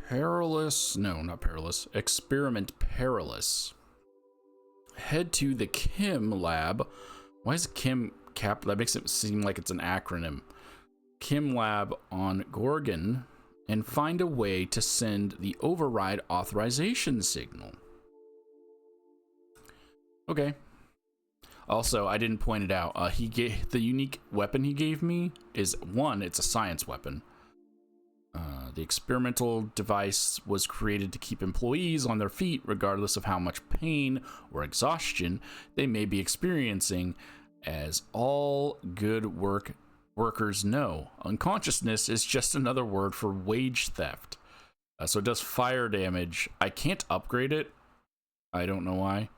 Perilous. No, not Perilous. Experiment Perilous. Head to the Kim lab. Why is Kim cap? That makes it seem like it's an acronym. Kim lab on Gorgon and find a way to send the override authorization signal. Okay. Also, I didn't point it out. He gave the unique weapon he gave me is one. It's a science weapon. The experimental device was created to keep employees on their feet, regardless of how much pain or exhaustion they may be experiencing. As all good workers know, unconsciousness is just another word for wage theft. So it does fire damage. I can't upgrade it. I don't know why.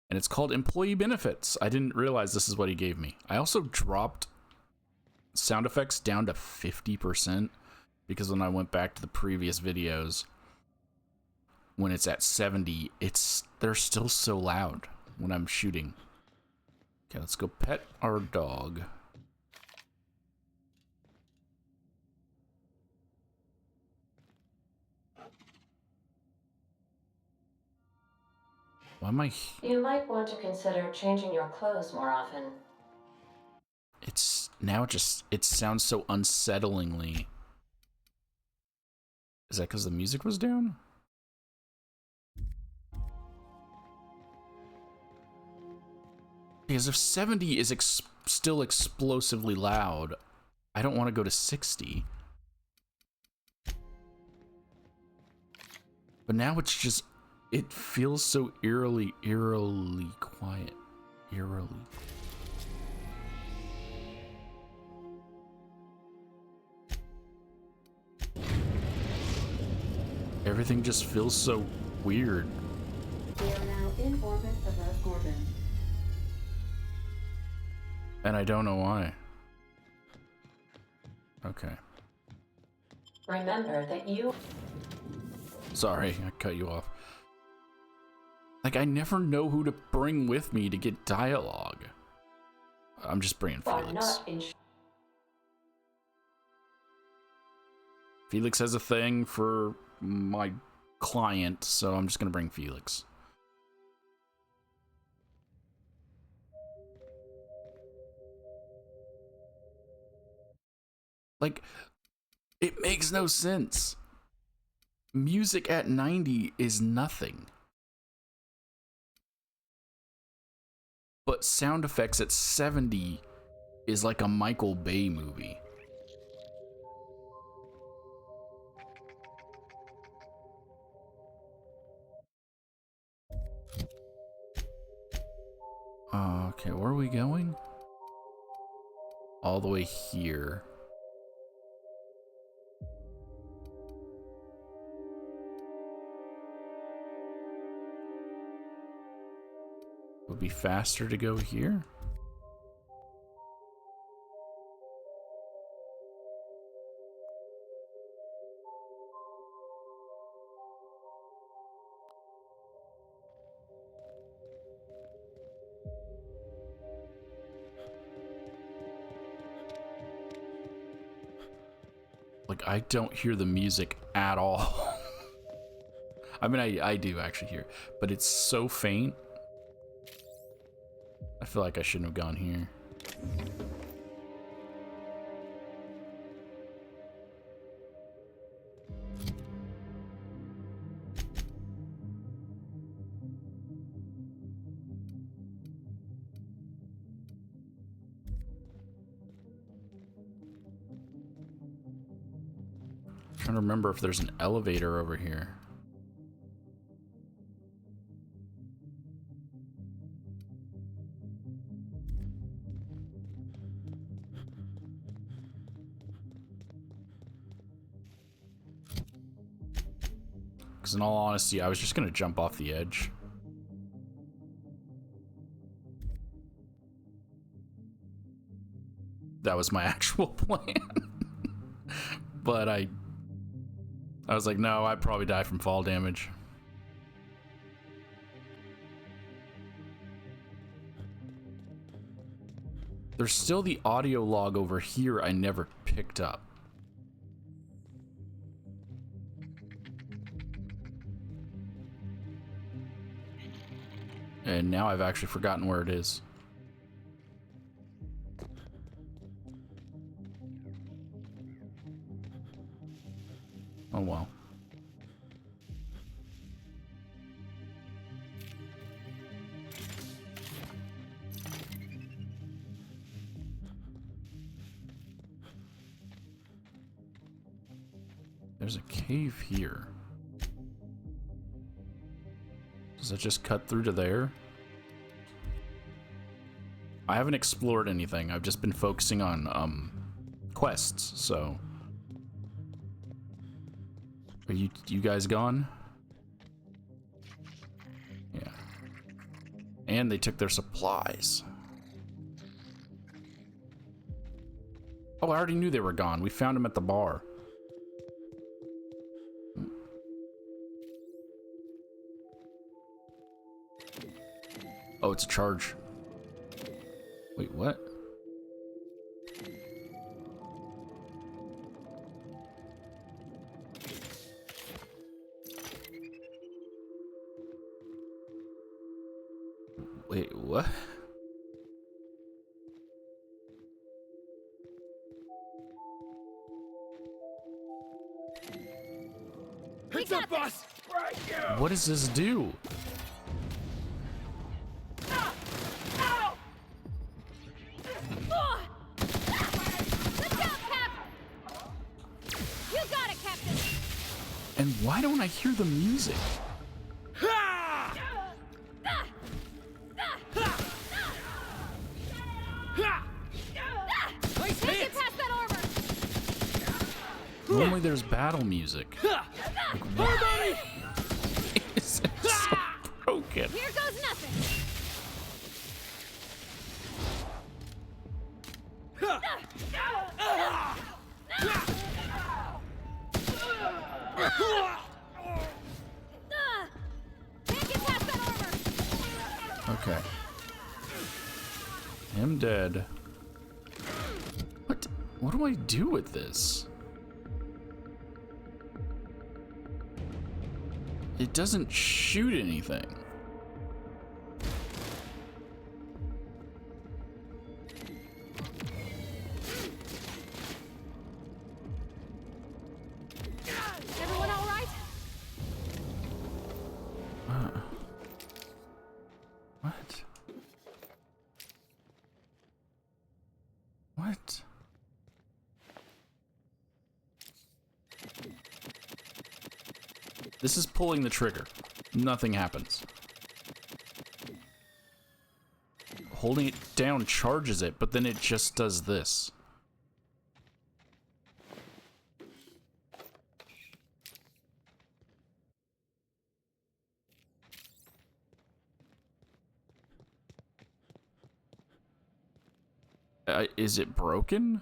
And it's called employee benefits. I didn't realize this is what he gave me. I also dropped sound effects down to 50% because when I went back to the previous videos, when it's at 70, they're still so loud when I'm shooting. Okay, let's go pet our dog. Why am I... You might want to consider changing your clothes more often. It's now just... It sounds so unsettlingly. Is that because the music was down? Because if 70 is still explosively loud, I don't want to go to 60. But now it's just... It feels so eerily quiet. Eerily. Everything just feels so weird. We are now in orbit above Gorgon. And I don't know why. Okay. Remember that you... Sorry, I cut you off. Like, I never know who to bring with me to get dialogue. I'm just bringing Felix. Not in... Felix has a thing for my client, so I'm just gonna bring Felix. Like, it makes no sense. Music at 90 is nothing. But sound effects at 70 is like a Michael Bay movie. Okay, where are we going? All the way here. Would be faster to go here? Like, I don't hear the music at all. I mean, I do actually hear it, but it's so faint. I feel like I shouldn't have gone here. Trying to remember if there's an elevator over here. Because in all honesty, I was just gonna jump off the edge. That was my actual plan. But I was like, no, I'd probably die from fall damage. There's still the audio log over here I never picked up. And now I've actually forgotten where it is. Oh well. There's a cave here. Does it just cut through to there? I haven't explored anything. I've just been focusing on quests, so. Are you guys gone? Yeah. And they took their supplies. Oh, I already knew they were gone. We found them at the bar. Oh, it's a charge. Wait, what? Wait, what? It's up, boss! Right, you! What does this do? And why don't I hear the music? Normally there's battle music. Like, why is it so broken? Here goes nothing. Can't get past that armor. Okay. I'm dead. What do I do with this? It doesn't shoot anything. Everyone all right? What? What? This is pulling the trigger. Nothing happens. Holding it down charges it, but then it just does this. Is it broken?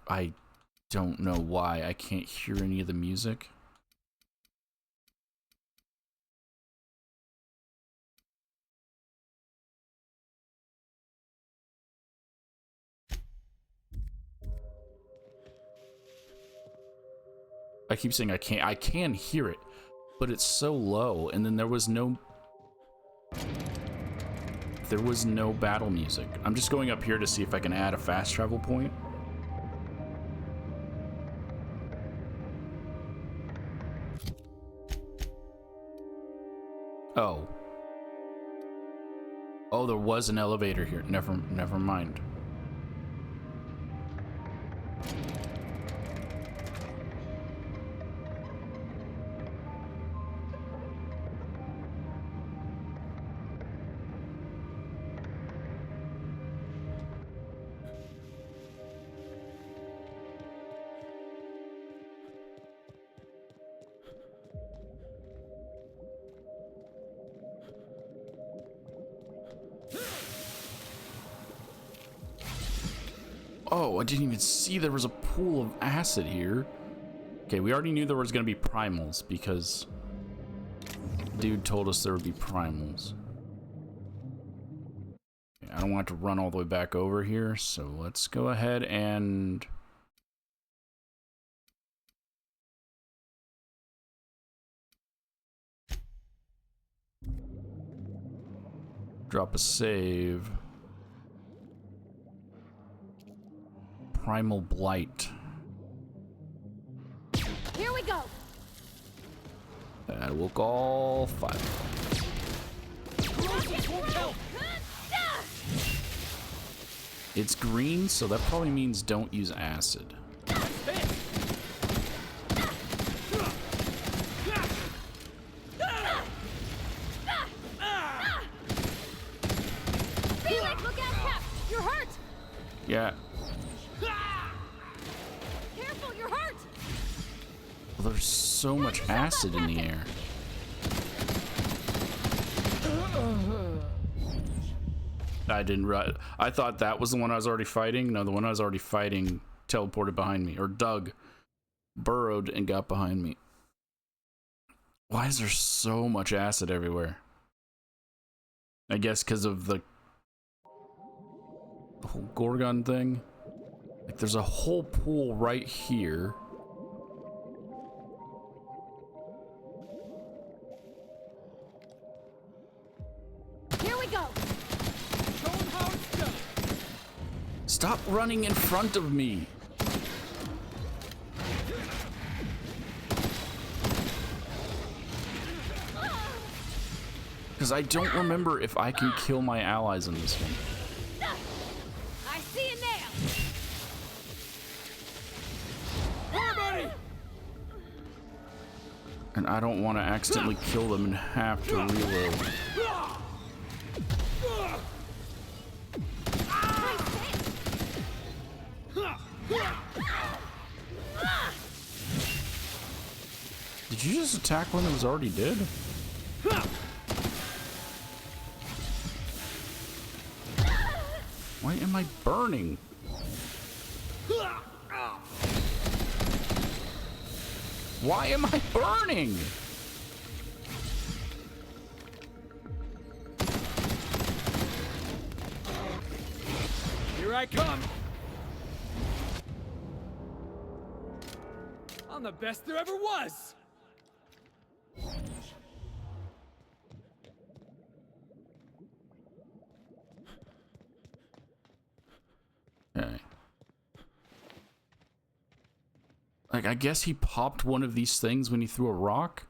I don't know why I can't hear any of the music. I keep saying I can hear it, but it's so low, and then there was no battle music. I'm just going up here to see if I can add a fast travel point. Oh. Oh, there was an elevator here. Never mind. Oh, I didn't even see there was a pool of acid here. Okay, we already knew there was going to be primals because dude told us there would be primals. Okay, I don't want to run all the way back over here, so let's go ahead and Drop a save. Primal Blight. Here we go. That will go all 5. It's green, so that probably means don't use acid. Felix, look out, Cap! You're hurt! Yeah. Careful, you're hurt! Well, there's so much acid in the air. I didn't. I thought that was the one I was already fighting. No, the one I was already fighting teleported behind me, or Doug burrowed and got behind me. Why is there so much acid everywhere? I guess because of the whole Gorgon thing. Like, there's a whole pool right here. Here we go! Show 'em how it's done. Stop running in front of me. Because I don't remember if I can kill my allies in this one. I see you now! Everybody! And I don't want to accidentally kill them and have to reload. Did you just attack one that was already dead? Why am I burning? Why am I burning? Here I come. I'm the best there ever was. Okay. Like, I guess he popped one of these things when he threw a rock?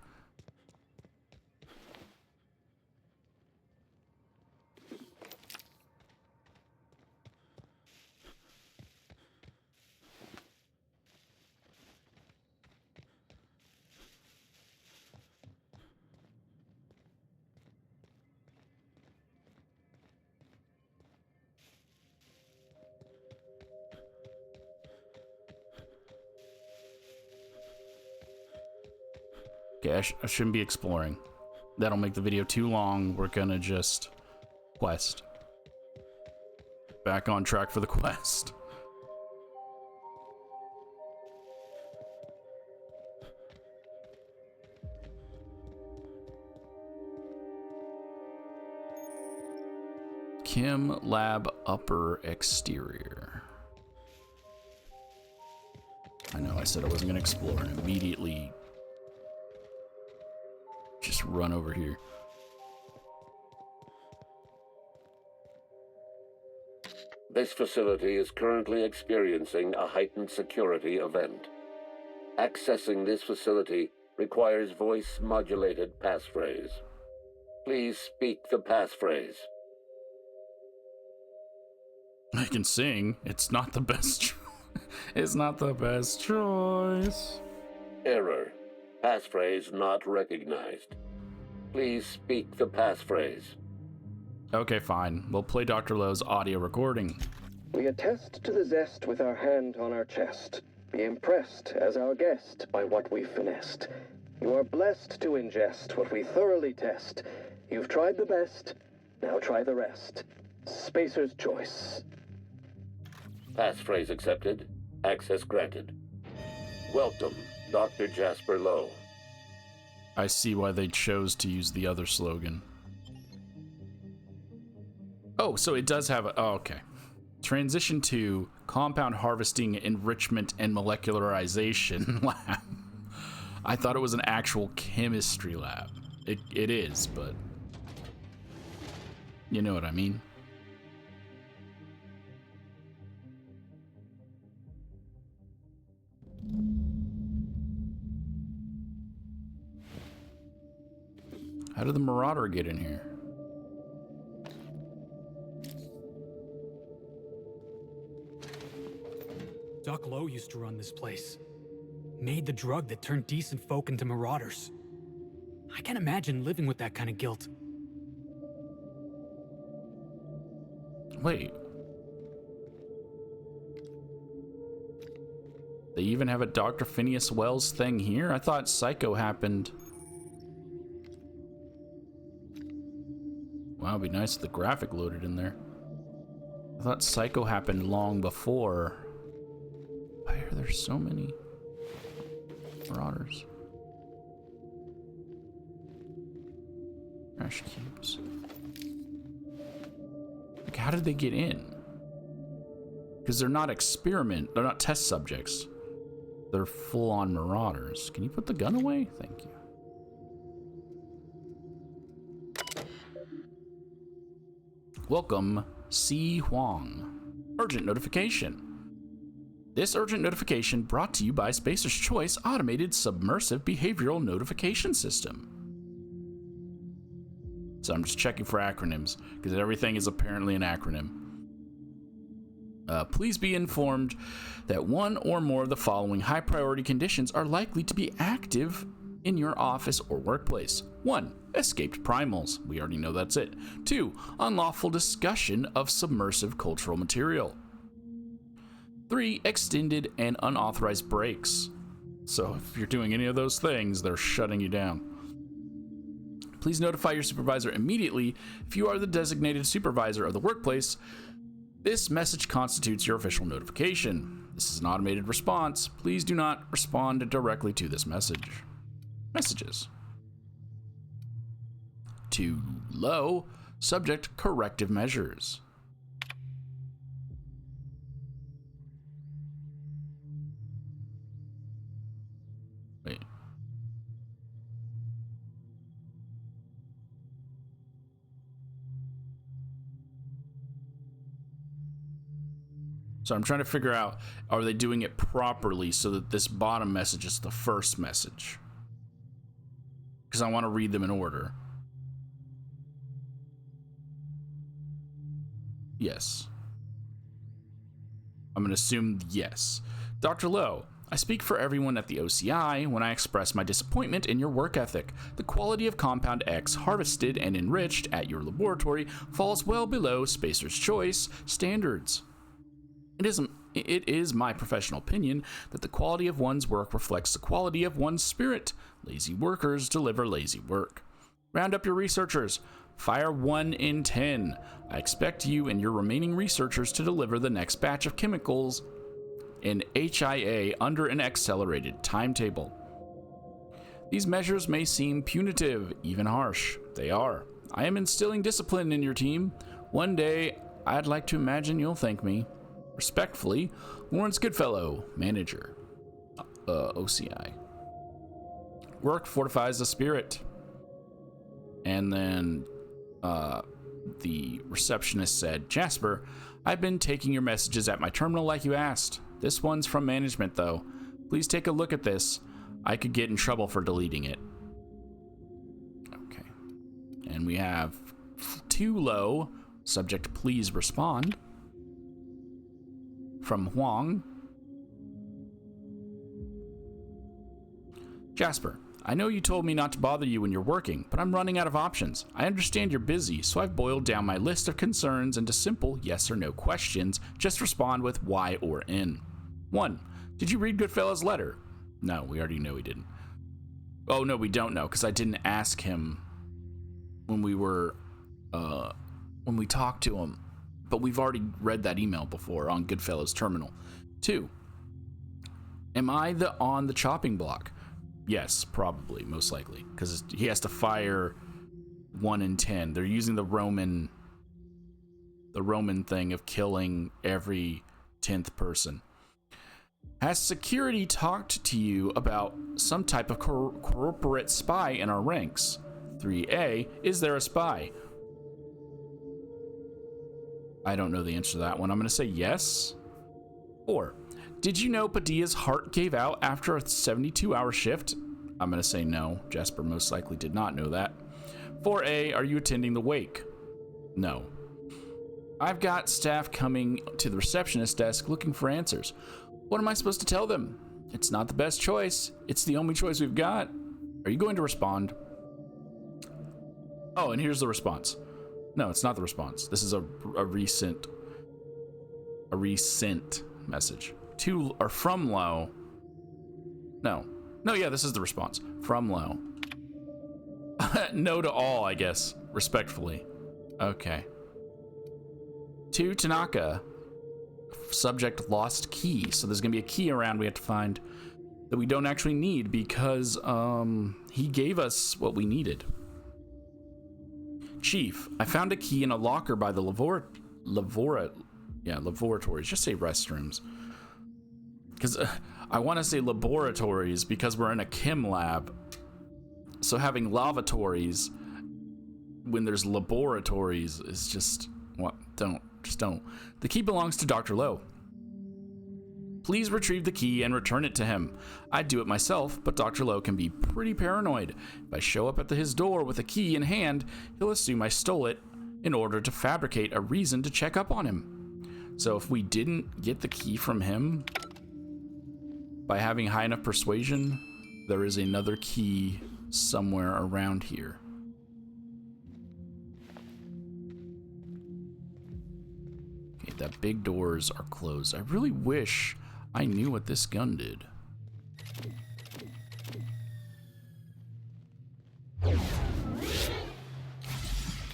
Okay, I shouldn't be exploring. That'll make the video too long. We're gonna just quest. Back on track for the quest. Chem Lab upper exterior. I know I said I wasn't gonna explore and immediately just run over here. This facility is currently experiencing a heightened security event. Accessing this facility requires voice-modulated passphrase. Please speak the passphrase. I can sing. It's not the best. It's not the best choice. Error. Passphrase not recognized. Please speak the passphrase. Okay, fine. We'll play Dr. Lowe's audio recording. We attest to the zest with our hand on our chest. Be impressed as our guest by what we've finessed. You are blessed to ingest what we thoroughly test. You've tried the best, now try the rest. Spacer's choice. Passphrase accepted. Access granted. Welcome, Dr. Jasper Lowe. I see why they chose to use the other slogan. Oh, so it does have a... Oh, okay. Transition to Compound Harvesting, Enrichment, and Molecularization Lab. I thought it was an actual chemistry lab. It is, but... You know what I mean? How did the Marauder get in here? Doc Lowe used to run this place. Made the drug that turned decent folk into marauders. I can't imagine living with that kind of guilt. Wait. They even have a Dr. Phineas Wells thing here? I thought Psycho happened. Wow, it'd be nice if the graphic loaded in there. I thought Psycho happened long before. Why are there so many Marauders? Trash cubes. Like, how did they get in? Because they're not they're not test subjects. They're full-on Marauders. Can you put the gun away? Thank you. Welcome, C. Huang. Urgent notification. This urgent notification brought to you by Spacer's Choice Automated Submersive Behavioral Notification System. So I'm just checking for acronyms, because everything is apparently an acronym. Please be informed that one or more of the following high priority conditions are likely to be active in your office or workplace. 1. Escaped primals. We already know that's it. 2. Unlawful discussion of submersive cultural material. 3. Extended and unauthorized breaks. So if you're doing any of those things, they're shutting you down. Please notify your supervisor immediately if you are the designated supervisor of the workplace. This message constitutes your official notification. This is an automated response. Please do not respond directly to this message. Messages. Too low. Subject corrective measures. Wait. So I'm trying to figure out, are they doing it properly so that this bottom message is the first message? Because I want to read them in order. Yes. I'm going to assume yes. Dr. Lowe, I speak for everyone at the OCI when I express my disappointment in your work ethic. The quality of Compound X harvested and enriched at your laboratory falls well below Spacer's Choice standards. It is my professional opinion that the quality of one's work reflects the quality of one's spirit. Lazy workers deliver lazy work. Round up your researchers. Fire 1 in 10. I expect you and your remaining researchers to deliver the next batch of chemicals in HIA under an accelerated timetable. These measures may seem punitive, even harsh. They are. I am instilling discipline in your team. One day, I'd like to imagine you'll thank me. Respectfully, Lawrence Goodfellow, Manager, OCI. Work fortifies the spirit. And then the receptionist said, Jasper, I've been taking your messages at my terminal like you asked. This one's from management, though. Please take a look at this. I could get in trouble for deleting it. Okay. And we have too low. Subject, please respond. From Huang. Jasper, I know you told me not to bother you when you're working, but I'm running out of options. I understand you're busy, so I've boiled down my list of concerns into simple yes or no questions. Just respond with Y or N. 1. Did you read Goodfellow's letter? No, we already know he didn't. Oh, no, we don't know, because I didn't ask him when we talked to him. But we've already read that email before on Goodfellow's terminal. 2. Am I on the chopping block? Yes, probably, most likely, because he has to fire 1 in 10. They're using the Roman thing of killing every 10th person. Has security talked to you about some type of corporate spy in our ranks? 3A, is there a spy? I don't know the answer to that one. I'm going to say yes. 4. Did you know Padilla's heart gave out after a 72-hour shift? I'm going to say no. Jasper most likely did not know that. 4A, are you attending the wake? No. I've got staff coming to the receptionist desk looking for answers. What am I supposed to tell them? It's not the best choice. It's the only choice we've got. Are you going to respond? Oh, and here's the response. No, it's not the response. This is a recent message. To or from Low. No, yeah, this is the response from Low. No to all, I guess, respectfully. Okay. To Tanaka. Subject lost key. So there's gonna be a key around we have to find that we don't actually need because he gave us what we needed. Chief, I found a key in a locker by the laboratories. Just say restrooms. Because I want to say laboratories because we're in a chem lab. So having lavatories when there's laboratories is just what? Don't. The key belongs to Dr. Lowe. Please retrieve the key and return it to him. I'd do it myself, but Dr. Lowe can be pretty paranoid. If I show up at his door with a key in hand, he'll assume I stole it in order to fabricate a reason to check up on him. So if we didn't get the key from him, by having high enough persuasion, there is another key somewhere around here. Okay, the big doors are closed. I really wish I knew what this gun did.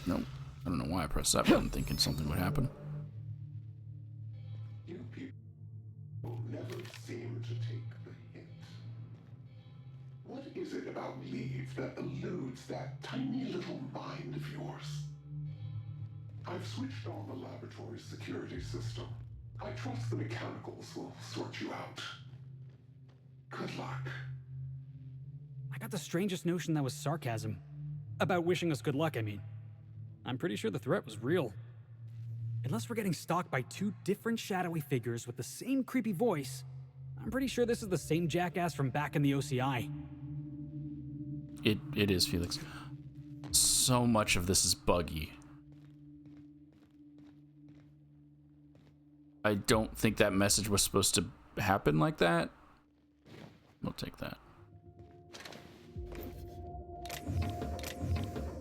Nope. I don't know why I pressed that button thinking something would happen. You people never seem to take the hint. What is it about leave that eludes that tiny little mind of yours? I've switched on the laboratory's security system. I trust the mechanicals will sort you out. Good luck. I got the strangest notion that was sarcasm. About wishing us good luck, I mean. I'm pretty sure the threat was real. Unless we're getting stalked by 2 different shadowy figures with the same creepy voice, I'm pretty sure this is the same jackass from back in the OCI. It is, Felix. So much of this is buggy. I don't think that message was supposed to happen like that. We'll take that.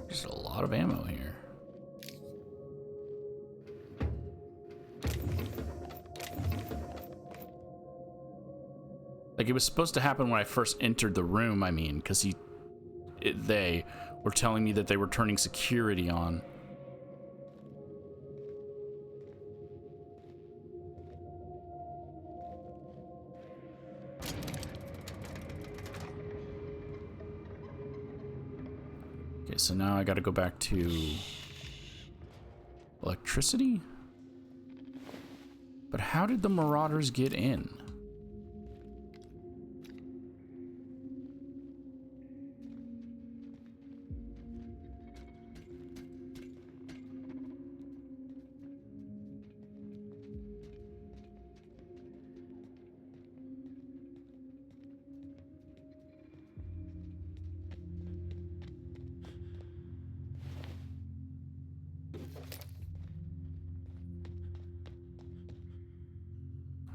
There's a lot of ammo here. Like, it was supposed to happen when I first entered the room, I mean, because they were telling me that they were turning security on. Okay, so now I gotta go back to electricity? But how did the Marauders get in?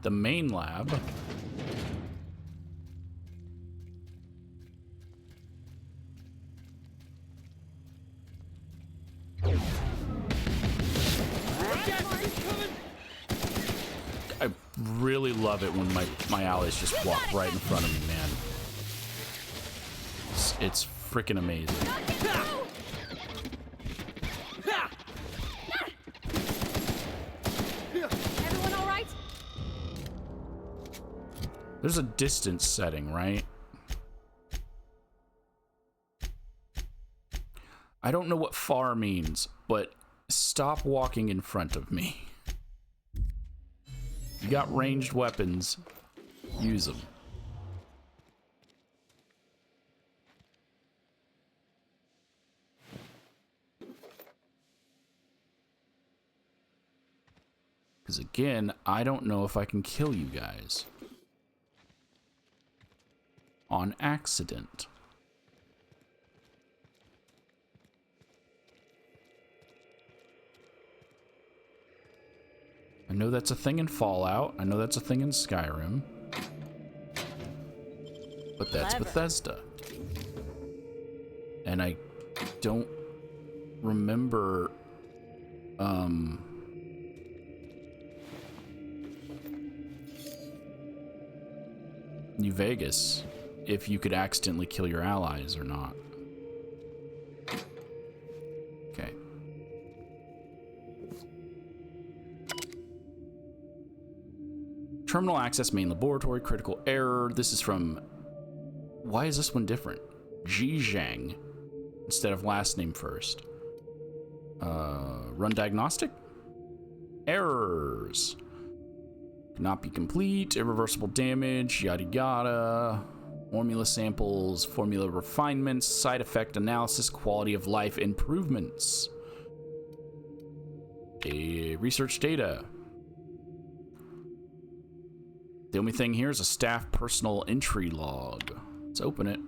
The main lab. I really love it when my allies just walk right in front of me, man. It's freaking amazing. Everyone all right? There's a distance setting, right? I don't know what far means, but stop walking in front of me. You got ranged weapons, use them. Because again, I don't know if I can kill you guys on accident. I know that's a thing in Fallout. I know that's a thing in Skyrim. But that's Bethesda. And I don't remember New Vegas, if you could accidentally kill your allies or not. Okay. Terminal access main laboratory, critical error. This is from... Why is this one different? Zhejiang instead of last name first. Run diagnostic? Errors. Cannot be complete, irreversible damage, yada yada. Formula samples, formula refinements, side effect analysis, quality of life improvements. Research data. The only thing here is a staff personal entry log. Let's open it.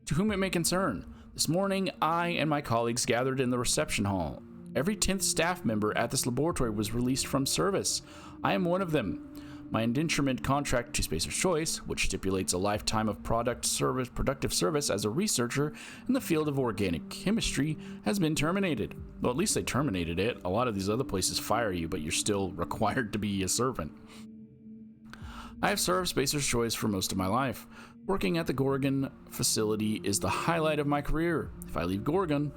To whom it may concern, this morning I and my colleagues gathered in the reception hall. Every 10th staff member at this laboratory was released from service. I am one of them. My indenturement contract to Spacer's Choice, which stipulates a lifetime of productive service as a researcher in the field of organic chemistry, has been terminated. Well, at least they terminated it. A lot of these other places fire you, but you're still required to be a servant. I have served Spacer's Choice for most of my life. Working at the Gorgon facility is the highlight of my career. If I leave Gorgon,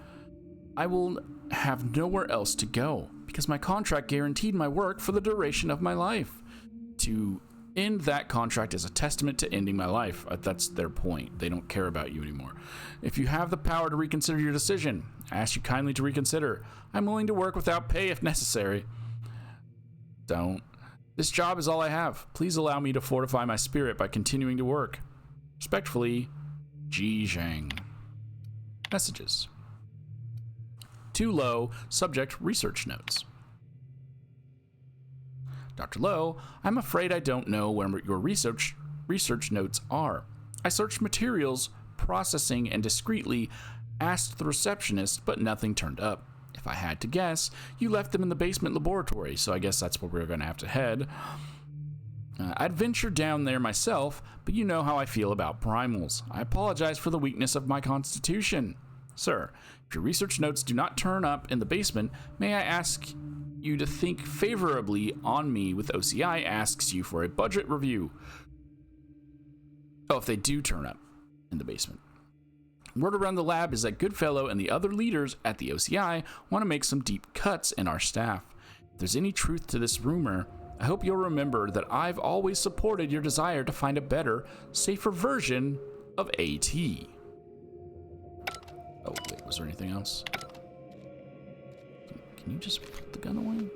I will have nowhere else to go, because my contract guaranteed my work for the duration of my life. To end that contract is a testament to ending my life. That's their point. They don't care about you anymore. If you have the power to reconsider your decision, I ask you kindly to reconsider. I'm willing to work without pay if necessary. Don't. This job is all I have. Please allow me to fortify my spirit by continuing to work. Respectfully, Ji Zhang. Messages. Too low. Subject research notes. Dr. Lowe, I'm afraid I don't know where your research notes are. I searched materials, processing, and discreetly asked the receptionist, but nothing turned up. If I had to guess, you left them in the basement laboratory, so I guess that's where we're going to have to head. I'd venture down there myself, but you know how I feel about primals. I apologize for the weakness of my constitution. Sir, if your research notes do not turn up in the basement, may I ask you to think favorably on me with OCI asks you for a budget review. Oh, if they do turn up in the basement. Word around the lab is that Goodfellow and the other leaders at the OCI want to make some deep cuts in our staff. If there's any truth to this rumor, I hope you'll remember that I've always supported your desire to find a better, safer version of AT. Oh, wait, was there anything else? Can you just put the gun away?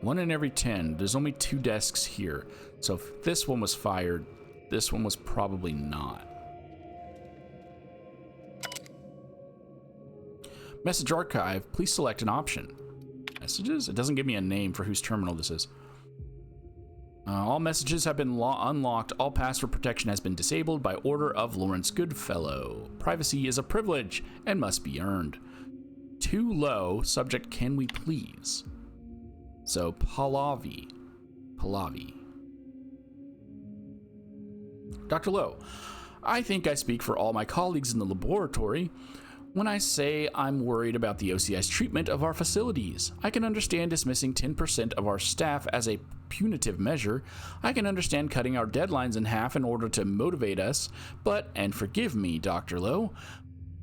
1 in every 10. There's only 2 desks here. So if this one was fired, this one was probably not. Message archive. Please select an option. Messages? It doesn't give me a name for whose terminal this is. All messages have been unlocked. All password protection has been disabled by order of Lawrence Goodfellow. Privacy is a privilege and must be earned. Too low. Subject, can we please? So, Pahlavi. Dr. Lowe, I think I speak for all my colleagues in the laboratory when I say I'm worried about the OCI's treatment of our facilities. I can understand dismissing 10% of our staff as a punitive measure. I can understand cutting our deadlines in half in order to motivate us, and forgive me, Dr. Lowe,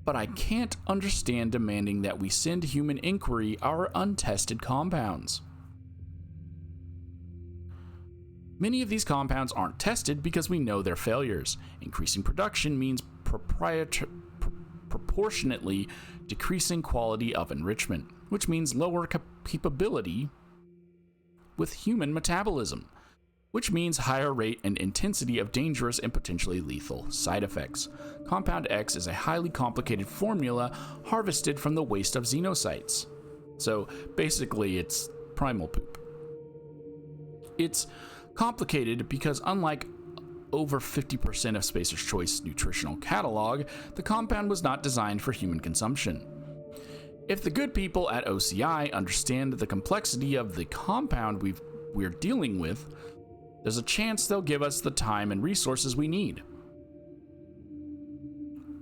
but I can't understand demanding that we send human inquiry our untested compounds. Many of these compounds aren't tested because we know they're failures. Increasing production means proportionately decreasing quality of enrichment, which means lower capability with human metabolism. which means higher rate and intensity of dangerous and potentially lethal side effects. Compound X is a highly complicated formula harvested from the waste of xenocytes. So basically, it's primal poop. It's complicated because unlike over 50% of Spacer's Choice nutritional catalog, the compound was not designed for human consumption. If the good people at OCI understand the complexity of the compound we're dealing with, there's a chance they'll give us the time and resources we need.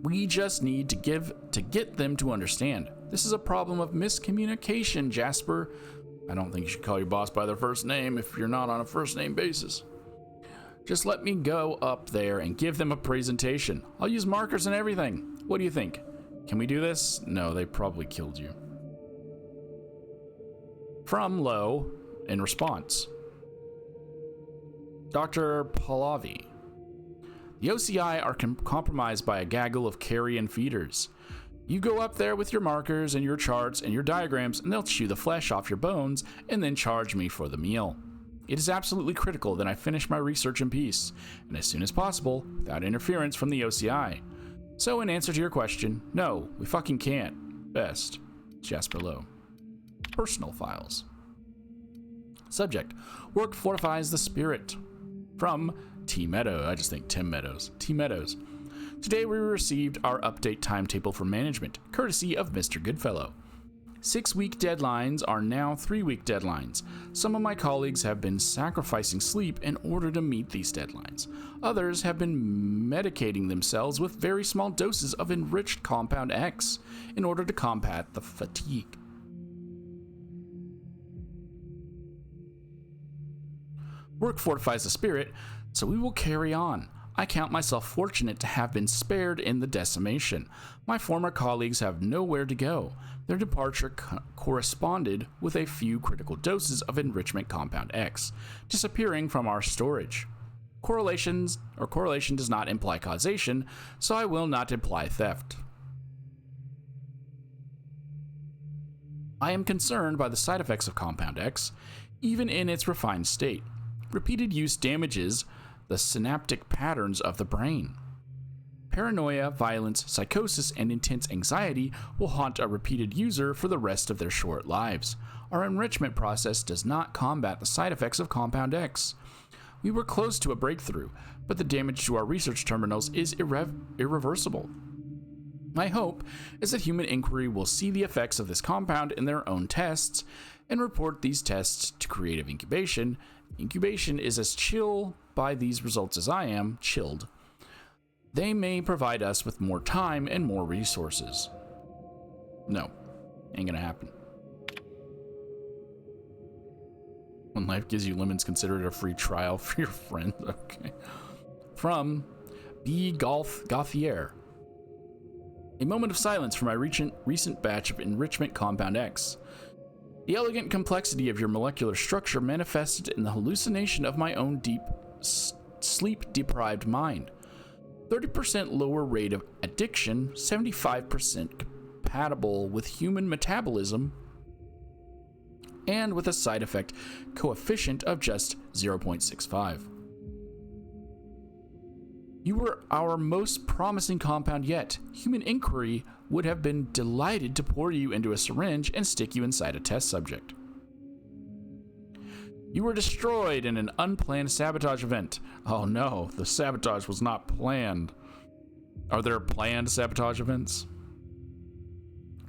We just need to get them to understand. This is a problem of miscommunication, Jasper. I don't think you should call your boss by their first name if you're not on a first name basis. Just let me go up there and give them a presentation. I'll use markers and everything. What do you think? Can we do this? No, they probably killed you. From Lo, in response. Dr. Pahlavi. The OCI are compromised by a gaggle of carrion feeders. You go up there with your markers and your charts and your diagrams, and they'll chew the flesh off your bones and then charge me for the meal. It is absolutely critical that I finish my research in peace, and as soon as possible, without interference from the OCI. So in answer to your question, no, we fucking can't. Best, Jasper Lowe. Personal files. Subject, work fortifies the spirit. From T. Meadow, I just think Tim Meadows. T. Meadows. Today we received our update timetable for management, courtesy of Mr. Goodfellow. 6-week deadlines are now 3-week deadlines. Some of my colleagues have been sacrificing sleep in order to meet these deadlines. Others have been medicating themselves with very small doses of enriched Compound X in order to combat the fatigue. Work fortifies the spirit, so we will carry on. I count myself fortunate to have been spared in the decimation. My former colleagues have nowhere to go. Their departure corresponded with a few critical doses of enrichment Compound X, disappearing from our storage. Correlation does not imply causation, so I will not imply theft. I am concerned by the side effects of Compound X, even in its refined state. Repeated use damages the synaptic patterns of the brain. Paranoia, violence, psychosis, and intense anxiety will haunt a repeated user for the rest of their short lives. Our enrichment process does not combat the side effects of Compound X. We were close to a breakthrough, but the damage to our research terminals is irreversible. My hope is that Human Inquiry will see the effects of this compound in their own tests and report these tests to Creative Incubation. Incubation is as chill by these results as I am chilled. They may provide us with more time and more resources. No, ain't gonna happen. When life gives you lemons, consider it a free trial for your friends. Okay. From B. Gauthier. A moment of silence for my recent batch of enrichment Compound X. The elegant complexity of your molecular structure manifested in the hallucination of my own deep, sleep-deprived mind. 30% lower rate of addiction, 75% compatible with human metabolism, and with a side effect coefficient of just 0.65. You were our most promising compound yet. Human Inquiry would have been delighted to pour you into a syringe and stick you inside a test subject. You were destroyed in an unplanned sabotage event. Oh no, the sabotage was not planned. Are there planned sabotage events?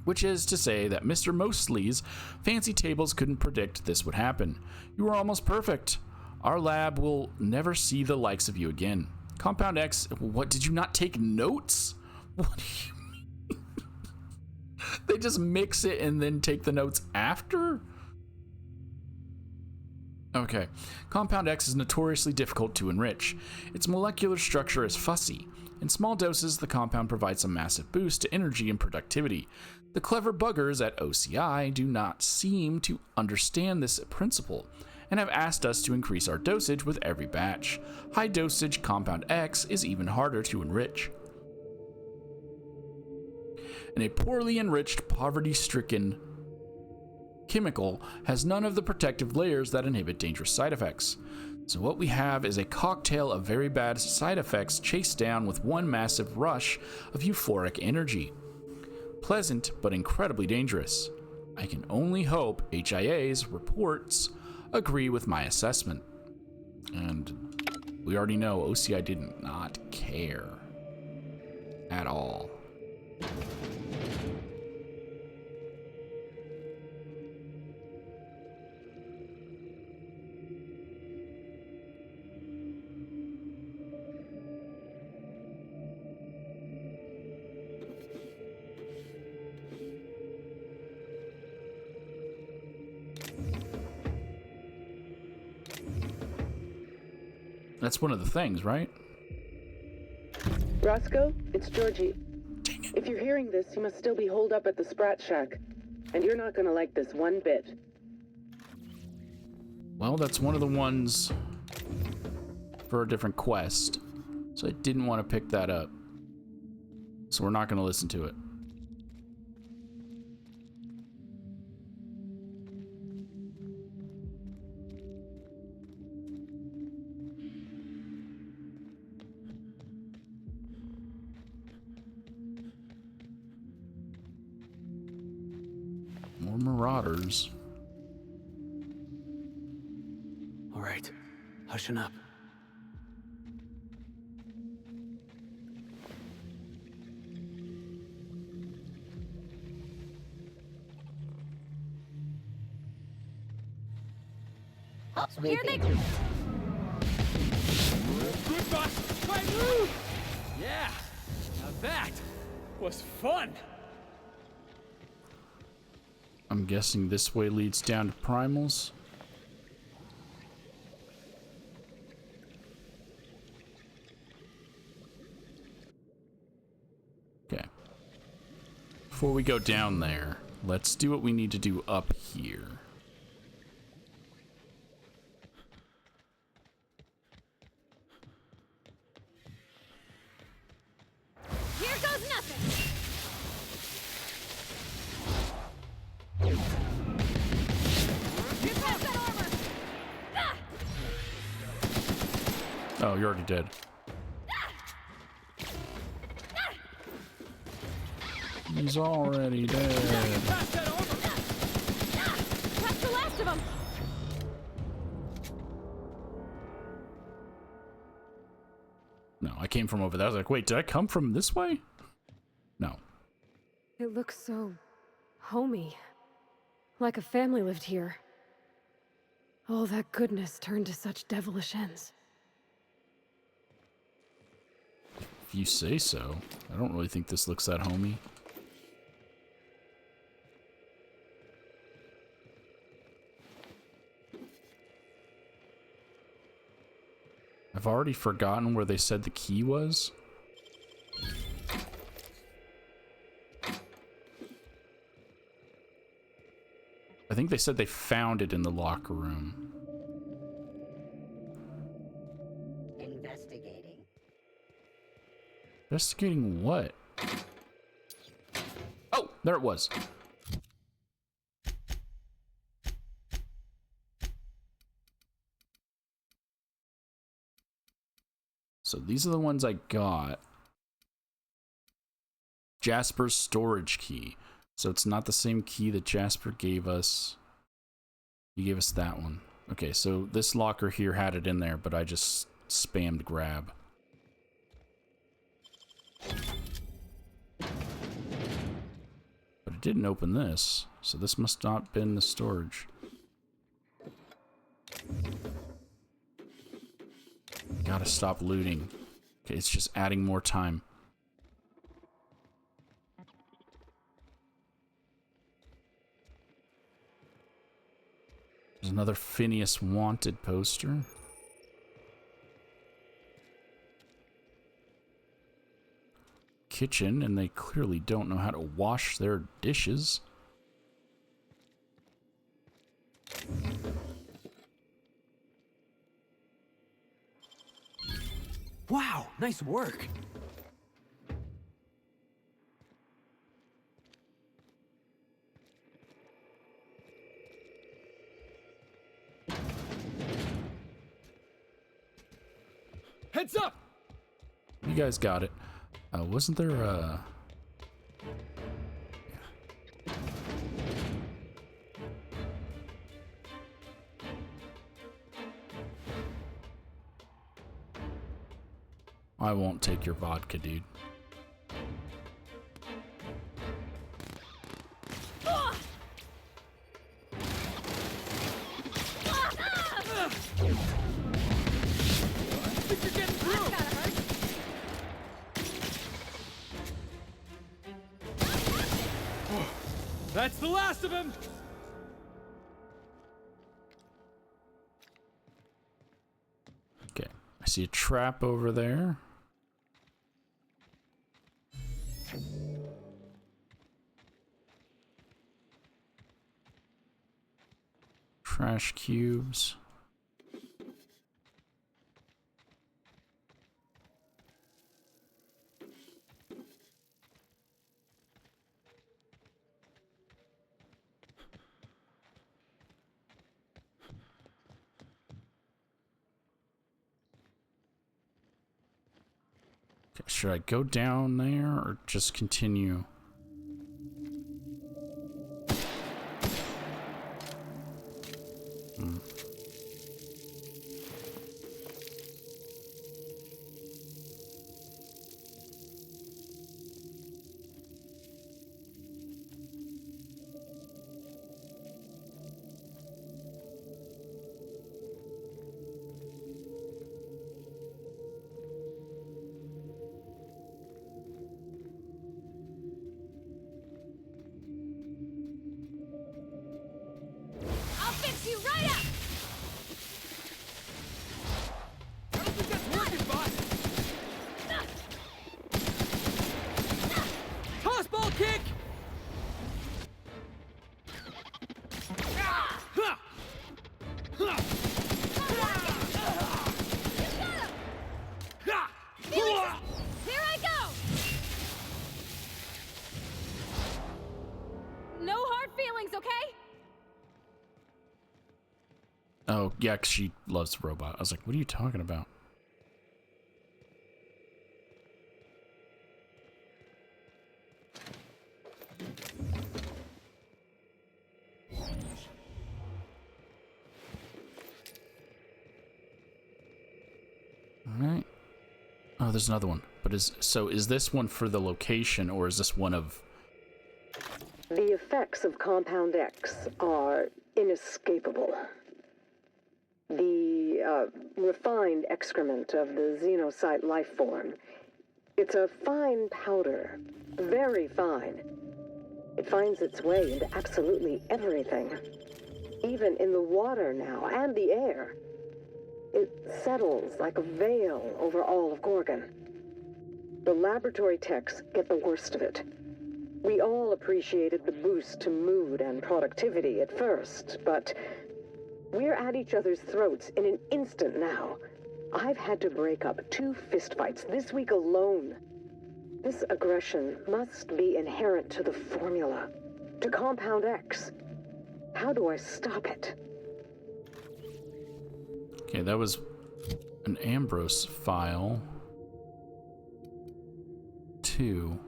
Which is to say that Mr. Mostly's fancy tables couldn't predict this would happen. You were almost perfect. Our lab will never see the likes of you again. Compound X, what, did you not take notes? What do you mean? They just mix it and then take the notes after? Okay. Compound X is notoriously difficult to enrich. Its molecular structure is fussy. In small doses, the compound provides a massive boost to energy and productivity. The clever buggers at OCI do not seem to understand this principle, and have asked us to increase our dosage with every batch. High dosage Compound X is even harder to enrich. And a poorly enriched, poverty-stricken chemical has none of the protective layers that inhibit dangerous side effects. So what we have is a cocktail of very bad side effects chased down with one massive rush of euphoric energy. Pleasant, but incredibly dangerous. I can only hope HIA's reports agree with my assessment. And we already know OCI did not care at all. That's one of the things, right? Roscoe, it's Georgie. Dang it. If you're hearing this, you must still be holed up at the Sprat Shack. And you're not gonna like this one bit. Well, that's one of the ones for a different quest. So I didn't want to pick that up. So we're not going to listen to it. More marauders. All right, hushing up. Here they go. Good boss! Fight through! Yeah, now that was fun! I'm guessing this way leads down to primals. Okay. Before we go down there, let's do what we need to do up here. Here goes nothing. Here goes that armor. Ah! Oh, you're already dead. He's already dead. Pass that over! That's the last of them. No, I came from over there. I was like, wait, did I come from this way? No. It looks so homey. Like a family lived here. All that goodness turned to such devilish ends. If you say so. I don't really think this looks that homey. I've already forgotten where they said the key was. I think they said they found it in the locker room. Investigating. Investigating what? Oh, there it was. So these are the ones I got. Jasper's storage key. So it's not the same key that Jasper gave us. He gave us that one. Okay, so this locker here had it in there, but I just spammed grab. But it didn't open this, so this must not have been the storage. Gotta stop looting. Okay, it's just adding more time. There's another Phineas wanted poster. Kitchen, and they clearly don't know how to wash their dishes. Wow, nice work. Heads up! You guys got it. Wasn't there a... I won't take your vodka, dude. I think you're getting through! That's the last of him! Okay, I see a trap over there. Trash cubes. Okay, should I go down there or just continue? I'll fix you right up! I don't think that's working, boss! Toss ball kick! Here I go! No hard feelings, okay? Oh, yeah, 'cause she loves the robot. I was like, what are you talking about? Alright. Oh, there's another one. But is this one for the location, or is this one of... The effects of Compound X are inescapable. The refined excrement of the xenocyte life form. It's a fine powder, very fine. It finds its way into absolutely everything, even in the water now and the air. It settles like a veil over all of Gorgon. The laboratory techs get the worst of it. We all appreciated the boost to mood and productivity at first, but we're at each other's throats in an instant now. I've had to break up 2 fistfights this week alone. This aggression must be inherent to the formula, to Compound X. How do I stop it? Okay, that was an Ambrose file. 2.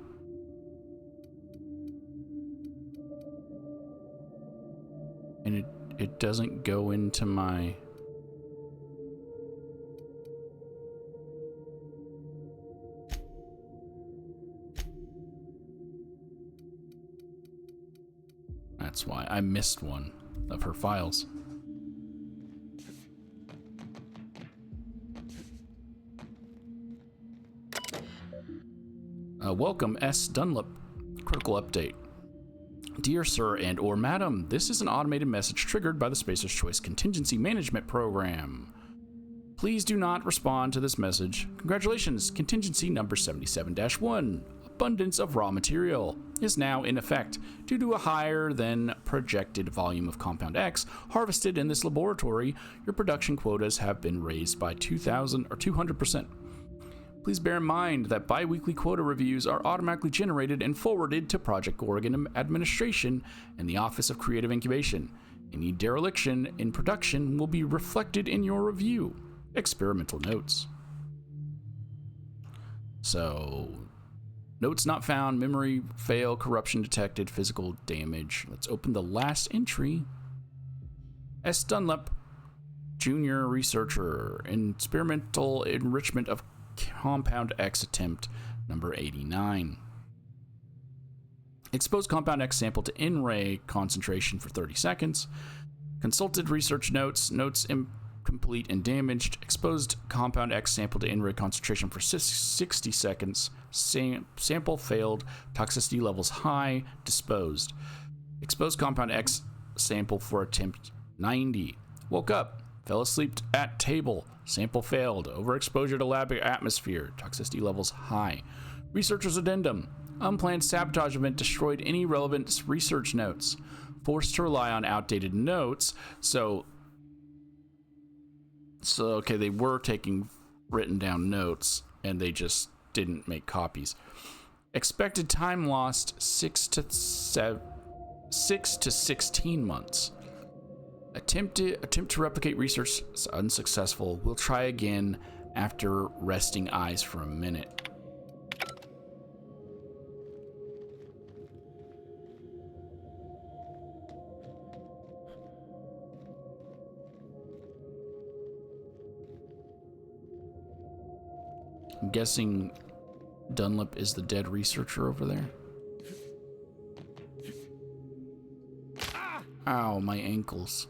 And it doesn't go into my... That's why I missed one of her files. Welcome, S. Dunlop. Critical update. Dear Sir and or Madam, this is an automated message triggered by the Spacer's Choice Contingency Management Program. Please do not respond to this message. Congratulations, contingency number 77-1, abundance of raw material, is now in effect due to a higher than projected volume of Compound X harvested in this laboratory. Your production quotas have been raised by 200%. Please bear in mind that bi-weekly quota reviews are automatically generated and forwarded to Project Gorgon Administration and the Office of Creative Incubation. Any dereliction in production will be reflected in your review. Experimental notes. So, notes not found, memory fail, corruption detected, physical damage. Let's open the last entry. S. Dunlap, junior researcher, experimental enrichment of Compound X attempt number 89. Expose Compound X sample to in-ray concentration for 30 seconds. Consulted research notes, incomplete and damaged. Exposed Compound X sample to in-ray concentration for 60 seconds. Sample failed, toxicity levels high, disposed. Exposed Compound X sample for attempt 90. Woke up, fell asleep at table. Sample failed. Overexposure to lab atmosphere. Toxicity levels high. Researcher's addendum. Unplanned sabotage event destroyed any relevant research notes. Forced to rely on outdated notes. So okay, they were taking written down notes and they just didn't make copies. Expected time lost 6 to 16 months. Attempt to replicate research is unsuccessful. We'll try again after resting eyes for a minute. I'm guessing Dunlap is the dead researcher over there. Ow, my ankles.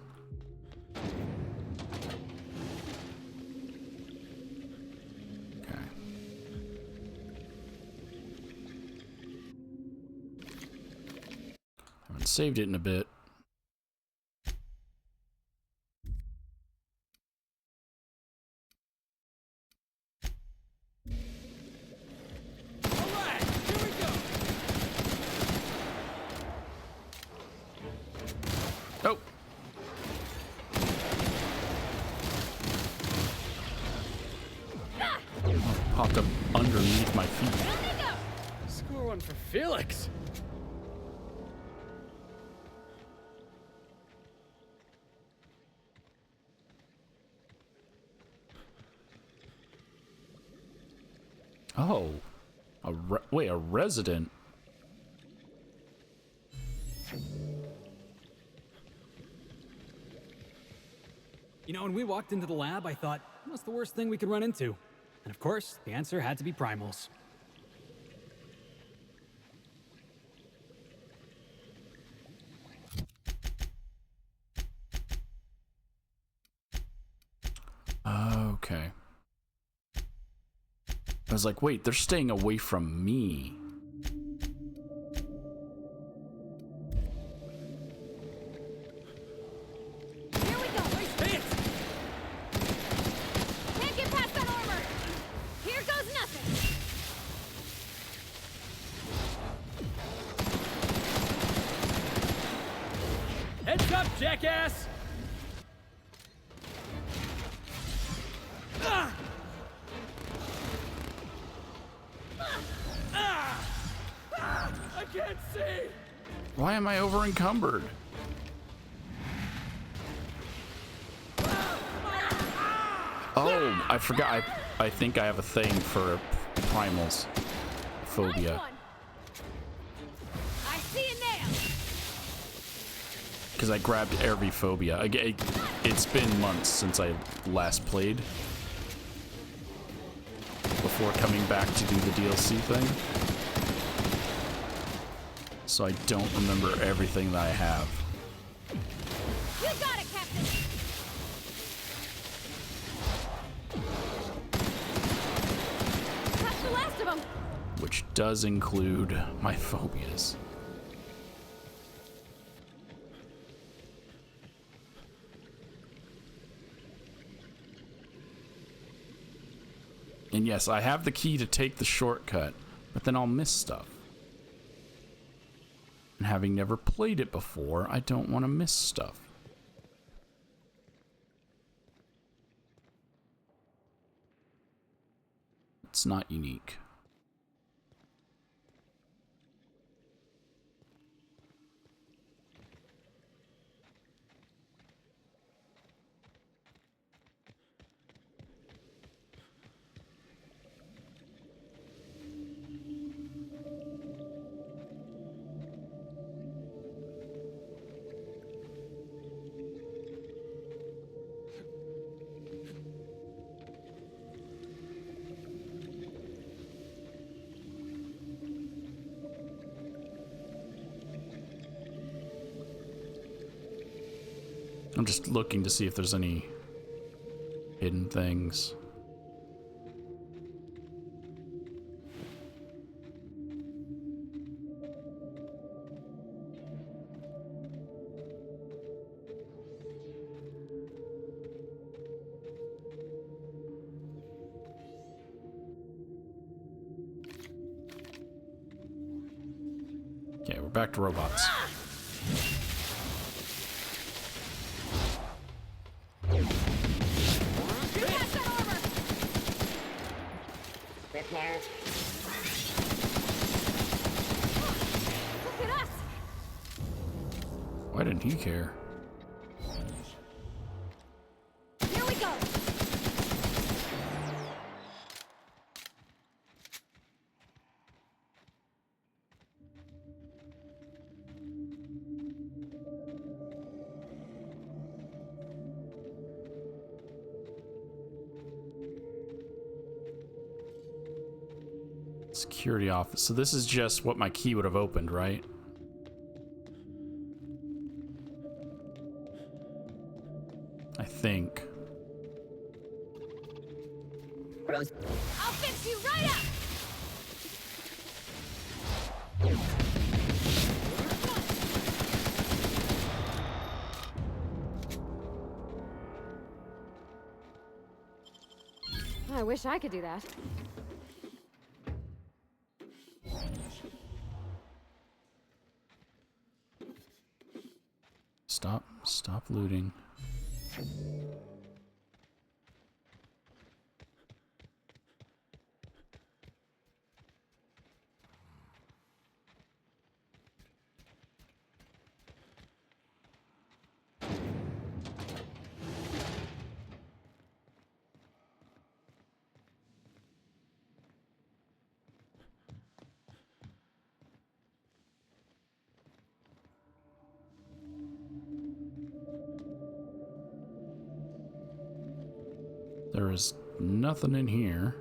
Okay. Haven't saved it in a bit. Oh. Popped up underneath my feet. Score one for Felix. Oh. Wait, a resident? You know, when we walked into the lab, I thought, what's the worst thing we could run into? And of course, the answer had to be primals. Okay. I was like, wait, they're staying away from me. Heads up, jackass! I can't see! Why am I over encumbered? Oh, I forgot. I think I have a thing for primals. Phobia. I see a nail. Because I grabbed every phobia. It's been months since I last played. Before coming back to do the DLC thing. So I don't remember everything that I have. You got it, Captain. That's the last of them. Which does include my phobias. And yes, I have the key to take the shortcut, but then I'll miss stuff. And having never played it before, I don't want to miss stuff. It's not unique. I'm just looking to see if there's any hidden things. Okay, we're back to robots. Why didn't he care? Here we go. Security office. So this is just what my key would have opened, right? I think. I'll fix you right up. I wish I could do that. Stop looting. There is nothing in here.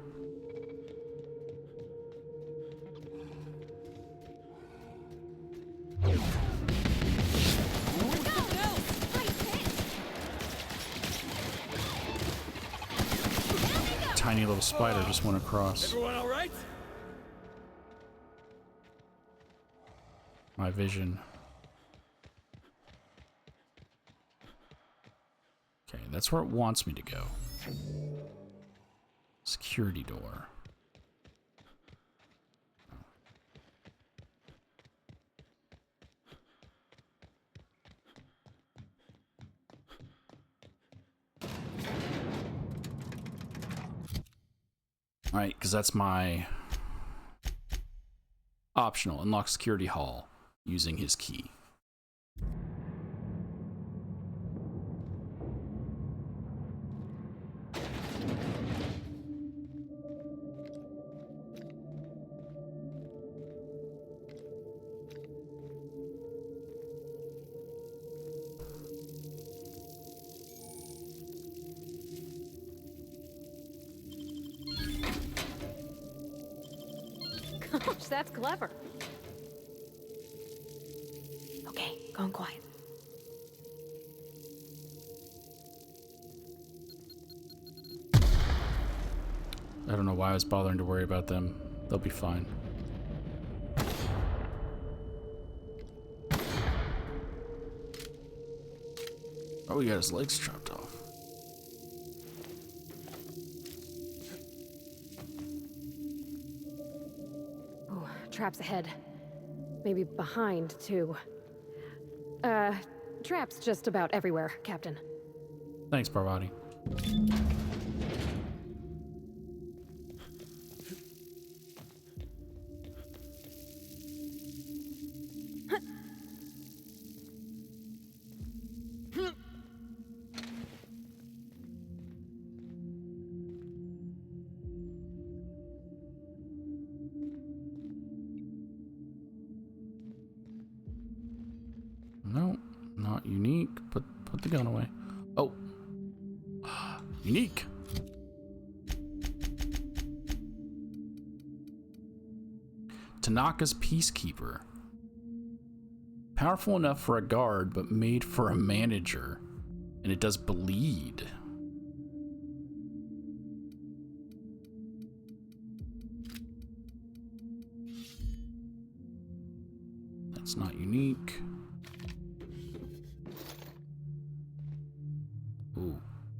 Tiny little spider just went across. Everyone all right? My vision. Okay, that's where it wants me to go. Security door. All right, because that's my optional. Unlock security hall using his key. Gosh, that's clever. Okay, going quiet. I don't know why I was bothering to worry about them. They'll be fine. Oh, he got his legs chopped off. Oh, traps ahead. Maybe behind, too. Traps just about everywhere, Captain. Thanks, Parvati. No, not unique. Put the gun away. Oh. Unique. Tanaka's Peacekeeper. Powerful enough for a guard, but made for a manager. And it does bleed. That's not unique.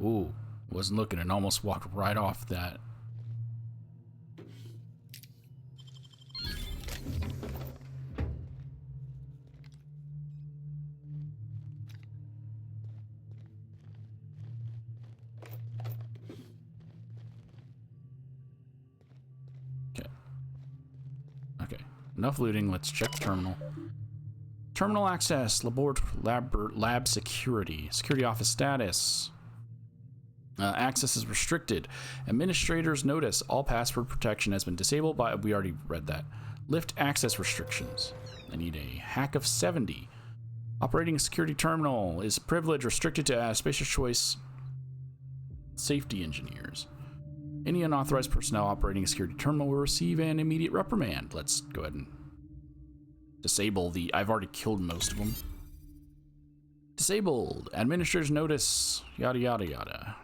Ooh. Wasn't looking and almost walked right off that. Okay. Enough looting. Let's check the terminal. Terminal access. Lab security. Security office status. Access is restricted. Administrators notice all password protection has been disabled by... We already read that. Lift access restrictions. I need a hack of 70. Operating a security terminal is privilege restricted to spacious choice safety engineers. Any unauthorized personnel operating a security terminal will receive an immediate reprimand. Let's go ahead and disable the... I've already killed most of them. Disabled. Administrators notice. Yada, yada, yada.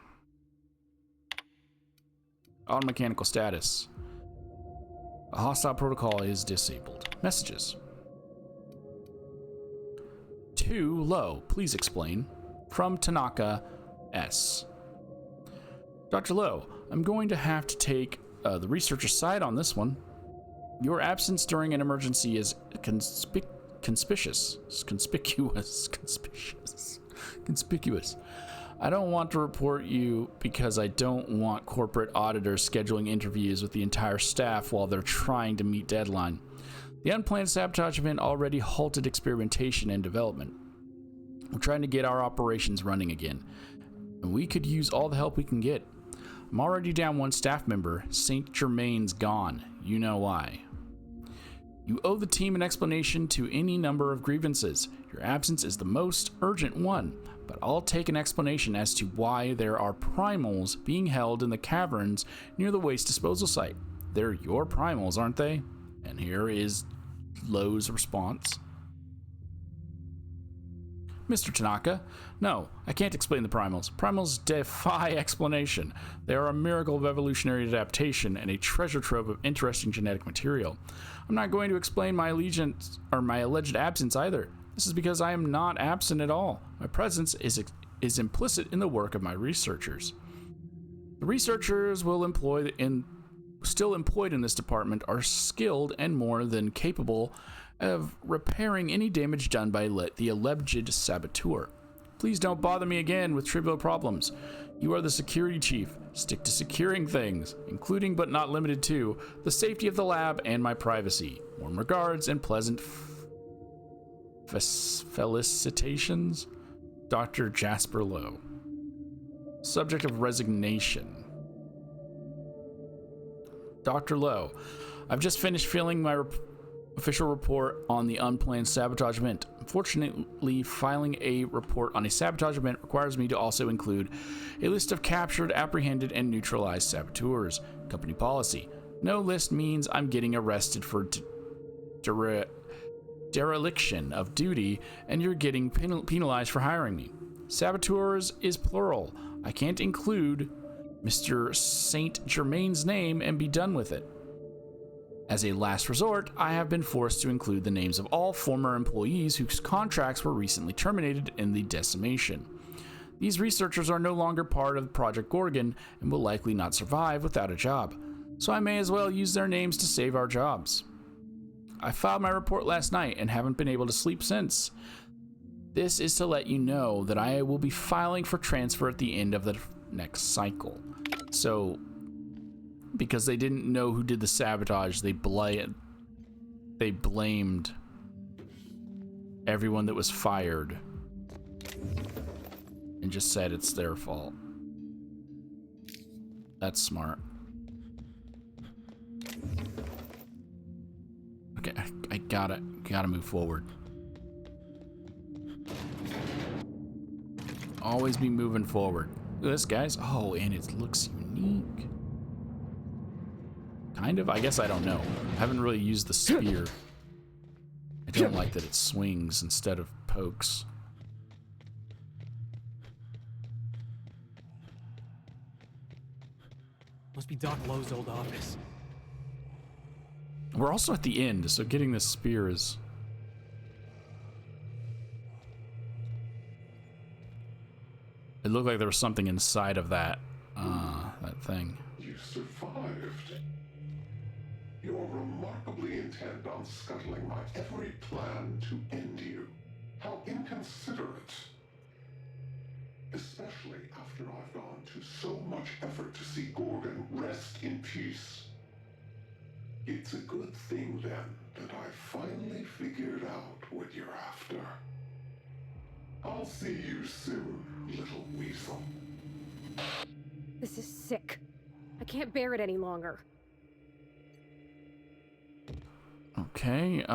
Auto mechanical status. A hostile protocol is disabled. Messages. Too low. Please explain. From Tanaka S. Dr. Lowe, I'm going to have to take the researcher's side on this one. Your absence during an emergency is conspicuous. I don't want to report you because I don't want corporate auditors scheduling interviews with the entire staff while they're trying to meet deadline. The unplanned sabotage event already halted experimentation and development. We're trying to get our operations running again, and we could use all the help we can get. I'm already down one staff member. St. Germain's gone. You know why. You owe the team an explanation to any number of grievances. Your absence is the most urgent one, but I'll take an explanation as to why there are primals being held in the caverns near the waste disposal site. They're your primals, aren't they? And here is Lowe's response. Mr. Tanaka, no, I can't explain the primals. Primals defy explanation. They are a miracle of evolutionary adaptation and a treasure trove of interesting genetic material. I'm not going to explain my allegiance or my alleged absence either. This is because I am not absent at all. My presence is implicit in the work of my researchers. The researchers still employed in this department are skilled and more than capable of repairing any damage done by the alleged saboteur. Please don't bother me again with trivial problems. You are the security chief. Stick to securing things, including but not limited to the safety of the lab and my privacy. Warm regards and pleasant felicitations, Dr. Jasper Lowe. Subject of resignation. Dr. Lowe, I've just finished filling my official report on the unplanned sabotage event. Unfortunately, filing a report on a sabotage event requires me to also include a list of captured, apprehended, and neutralized saboteurs. Company policy. No list means I'm getting arrested for dereliction of duty, and you're getting penalized for hiring me. Saboteurs is plural. I can't include Mr. St. Germain's name and be done with it. As a last resort, I have been forced to include the names of all former employees whose contracts were recently terminated in the decimation. These researchers are no longer part of Project Gorgon and will likely not survive without a job, so I may as well use their names to save our jobs. I filed my report last night and haven't been able to sleep since. This is to let you know that I will be filing for transfer at the end of the next cycle. So, because they didn't know who did the sabotage, they blamed everyone that was fired and just said it's their fault. That's smart. Okay, I gotta move forward. Always be moving forward. Look at this, guys. Oh, and it looks unique. Kind of? I guess I don't know. I haven't really used the spear. I don't like that it swings instead of pokes. Must be Doc Lowe's old office. We're also at the end, so getting this spear is... It looked like there was something inside of that thing. You survived. You're remarkably intent on scuttling my every plan to end you. How inconsiderate. Especially after I've gone to so much effort to see Gorgon rest in peace. It's a good thing, then, that I finally figured out what you're after. I'll see you soon, little weasel. This is sick. I can't bear it any longer. Okay,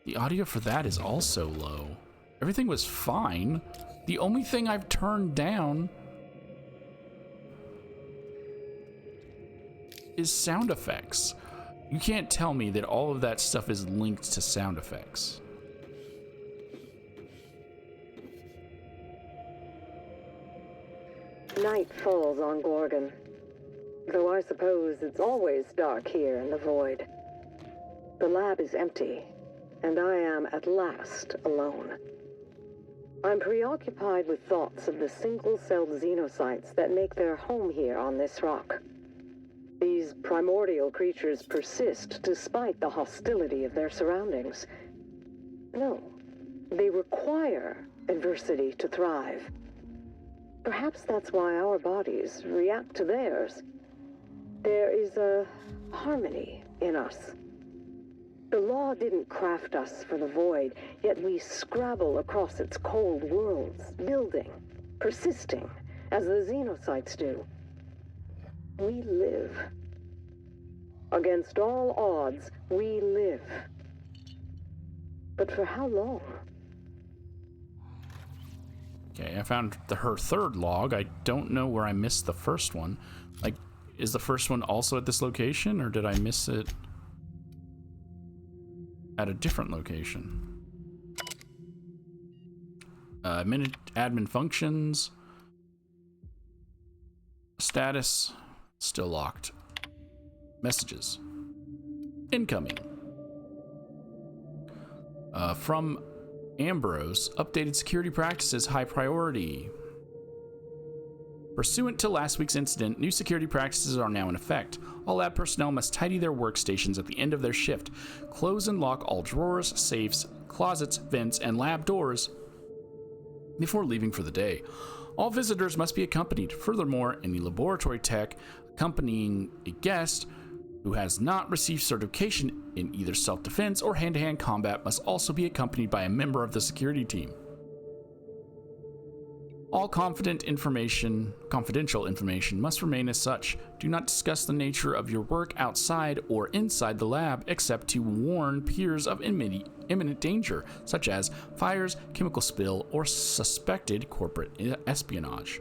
the audio for that is also low. Everything was fine. The only thing I've turned down is sound effects. You can't tell me that all of that stuff is linked to sound effects. Night falls on Gorgon. Though I suppose it's always dark here in the void. The lab is empty, and I am at last alone. I'm preoccupied with thoughts of the single-celled xenocytes that make their home here on this rock. These primordial creatures persist despite the hostility of their surroundings. No, they require adversity to thrive. Perhaps that's why our bodies react to theirs. There is a harmony in us. The law didn't craft us for the void, yet we scrabble across its cold worlds, building, persisting, as the xenocytes do. We live. Against all odds, we live. But for how long? Okay, I found her third log. I don't know where I missed the first one. Like, is the first one also at this location, or did I miss it at a different location? Admin functions. Status. Still locked. Messages. Incoming. From Ambrose, updated security practices, high priority. Pursuant to last week's incident, new security practices are now in effect. All lab personnel must tidy their workstations at the end of their shift, close and lock all drawers, safes, closets, vents, and lab doors before leaving for the day. All visitors must be accompanied. Furthermore, any laboratory tech accompanying a guest who has not received certification in either self-defense or hand-to-hand combat must also be accompanied by a member of the security team. All confidential information must remain as such. Do not discuss the nature of your work outside or inside the lab except to warn peers of imminent danger, such as fires, chemical spill, or suspected corporate espionage.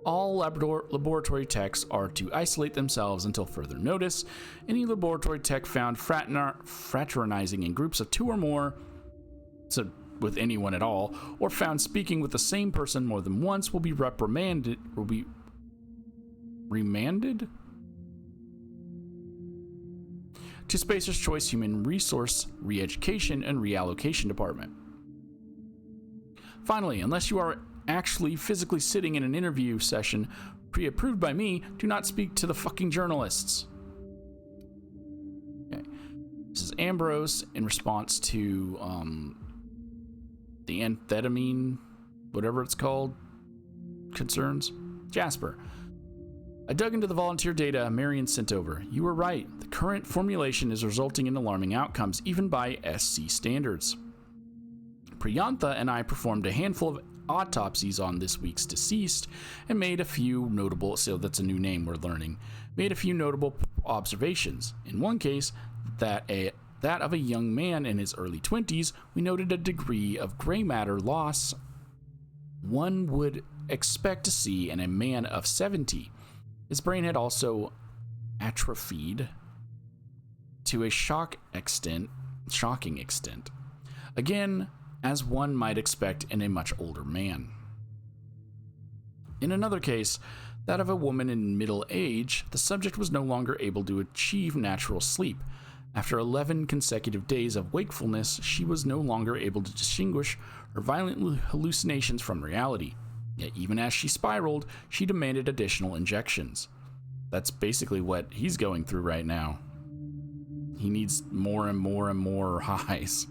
All laboratory techs are to isolate themselves until further notice. Any laboratory tech found fraternizing in groups of 2 or more, so with anyone at all, or found speaking with the same person more than once will be remanded to Spacer's Choice Human Resource Re-Education and Reallocation Department. Finally, unless you are actually physically sitting in an interview session pre-approved by me, do not speak to the fucking journalists. Okay. This is Ambrose in response to the amphetamine, whatever it's called, concerns. Jasper. I dug into the volunteer data Marion sent over. You were right. The current formulation is resulting in alarming outcomes, even by SC standards. Priyantha and I performed a handful of autopsies on this week's deceased and made a few notable, so that's a new name we're learning, made a few notable observations. In one case, that of a young man in his early 20s, we noted a degree of gray matter loss one would expect to see in a man of 70. His brain had also atrophied to a shocking extent. Again, as one might expect in a much older man. In another case, that of a woman in middle age, the subject was no longer able to achieve natural sleep. After 11 consecutive days of wakefulness, she was no longer able to distinguish her violent hallucinations from reality. Yet even as she spiraled, she demanded additional injections. That's basically what he's going through right now. He needs more and more and more highs.